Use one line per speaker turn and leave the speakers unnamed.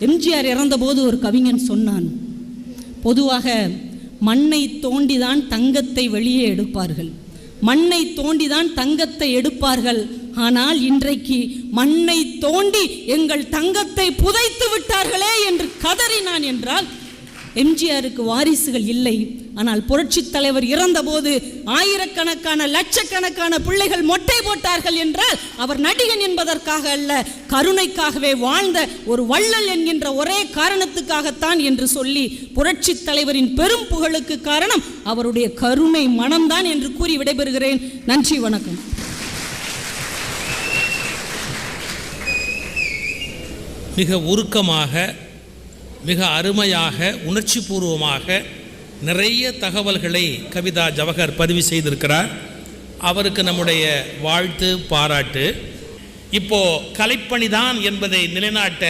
எம்ஜிஆர் இறந்தபோது ஒரு கவிஞன் சொன்னான், பொதுவாக மண்ணை தோண்டிதான் தங்கத்தை வெளியே எடுப்பார்கள், மண்ணை தோண்டிதான் தங்கத்தை எடுப்பார்கள். ஆனால் இன்றைக்கு மண்ணை தோண்டி எங்கள் தங்கத்தை புதைத்து விட்டார்களே என்று கதறினான். என்றால் எம்ஜிஆருக்கு வாரிசுகள் இல்லை. ஆனால் புரட்சி தலைவர் இறந்தபோது ஆயிரக்கணக்கான லட்சக்கணக்கான பிள்ளைகள் மொட்டை போட்டார்கள் என்றால் அவர் நடிகன் என்பதற்காக அல்ல, கருணைக்காகவே வாழ்ந்த ஒரு வள்ளல் என்கின்ற ஒரே காரணத்துக்காகத்தான் என்று சொல்லி புரட்சி தலைவரின் பெரும் புகழுக்கு காரணம் அவருடைய கருணை மனம்தான் என்று கூறி விடைபெறுகிறேன். நன்றி, வணக்கம்.
மிக உருக்கமாக, மிக அருமையாக, உணர்ச்சி பூர்வமாக நிறைய தகவல்களை கவிதா ஜவஹர் பதிவு செய்திருக்கிறார். அவருக்கு நம்முடைய வாழ்த்து, பாராட்டு. இப்போ கலைப்பணிதான் என்பதை நிலைநாட்ட